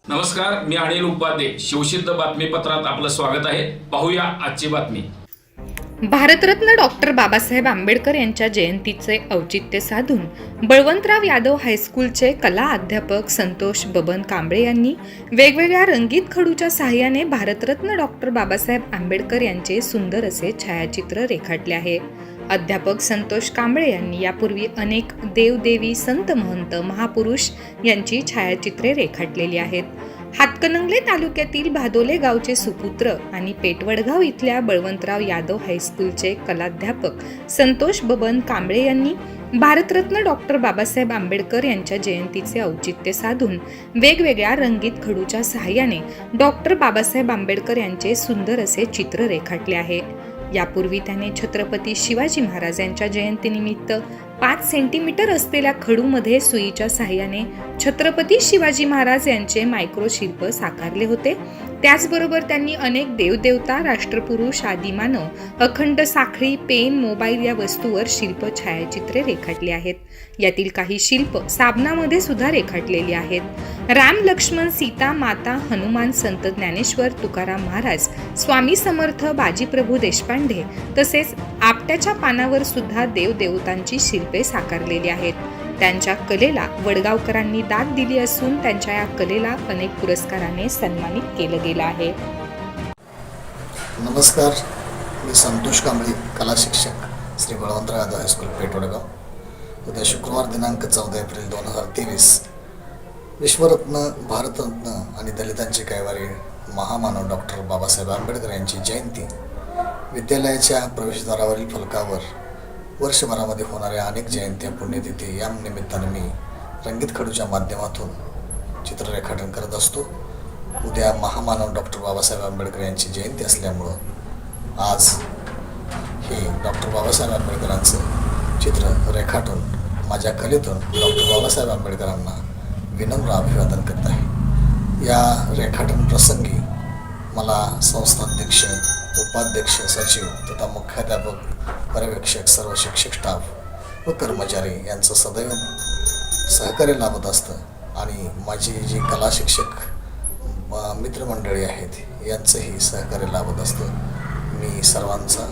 नमस्कार, मी अनिल उपाध्ये. शिवसिद्ध बातमीपत्रात आपलं स्वागत आहे. पाहूया आजची बातमी. भारतरत्न डॉक्टर बाबासाहेब आंबेडकर यांच्या जयंतीचे औचित्य साधून बळवंतराव यादव हायस्कूलचे कला अध्यापक संतोष बबन कांबळे यांनी वेगवेगळ्या रंगीत खडूच्या साहाय्याने भारतरत्न डॉक्टर बाबासाहेब आंबेडकर यांचे सुंदर असे छायाचित्र रेखाटले आहे. अध्यापक संतोष कांबळे यांनी यापूर्वी अनेक देवदेवी, संत महंत, महापुरुष यांची छायाचित्रे रेखाटलेली आहेत. हातकणंगले तालुक्यातील भादोले गावचे सुपुत्र आणि पेटवडगाव इथल्या बळवंतराव यादव हायस्कूलचे कलाध्यापक संतोष बबन कांबळे यांनी भारतरत्न डॉक्टर बाबासाहेब आंबेडकर यांच्या जयंतीचे औचित्य साधून वेगवेगळ्या रंगीत खडूच्या सहाय्याने डॉक्टर बाबासाहेब आंबेडकर यांचे सुंदर असे चित्र रेखाटले आहे. यापूर्वी त्याने छत्रपती शिवाजी महाराज यांच्या जयंतीनिमित्त 5 सेंटीमीटर असलेल्या खडूमध्ये सुईच्या साहाय्याने छत्रपती शिवाजी महाराज यांचे मायक्रो शिल्प साकारले होते. त्याचबरोबर त्यांनी अनेक देवदेवता, राष्ट्रपुरुष, आदिमानव, अखंड साखळी, पेन, मोबाईल या वस्तूवर शिल्प छायाचित्रे रेखाटली आहेत. यातील काही शिल्प साबणामध्ये सुद्धा रेखाटलेली आहेत. राम, लक्ष्मण, सीता, माता, हनुमान, संत ज्ञानेश्वर, तुकाराम महाराज, स्वामी समर्थ, बाजीप्रभू देशपांडे तसेच आपट्याच्या पानावर सुद्धा देवदेवतांची शिल्पे साकारलेली आहेत. त्यांच्या कलेला वडगावकरांनी दाद दिली असून त्यांच्या या कलेला अनेक पुरस्काराने सन्मानित केलं गेलं आहे. नमस्कार, मी संतोष कांबळे, कला शिक्षक, श्री बळवंतराव यादव हायस्कूल, पेटवडगाव. उद्या शुक्रवार दिनांक 14 एप्रिल 2023 विश्वरत्न, भारतरत्न आणि दलितांचे कैवारी महामानव डॉक्टर बाबासाहेब आंबेडकर यांची जयंती विद्यालयाच्या प्रवेशद्वारावरील फलकावर वर्षभरामध्ये होणाऱ्या अनेक जयंत्या, पुण्यतिथी या निमित्तानं मी रंगीत खडूच्या माध्यमातून चित्ररेखाटन करत असतो. उद्या महामानव डॉक्टर बाबासाहेब आंबेडकर यांची जयंती असल्यामुळं आज हे डॉक्टर बाबासाहेब आंबेडकरांचं चित्र रेखाटून माझ्या कलेतून डॉक्टर बाबासाहेब आंबेडकरांना विनम्र अभिवादन करत आहे. या रेखाटन प्रसंगी मला संस्थाध्यक्ष, उपाध्यक्ष, सचिव तथा मुख्याध्यापक, पर्यवेक्षक, सर्व शिक्षक स्टाफ व कर्मचारी यांचं सदैव सहकार्य लाभत असतं आणि माझी जी कला शिक्षक मित्रमंडळी आहेत यांचंही सहकार्य लाभत असतं. मी सर्वांचा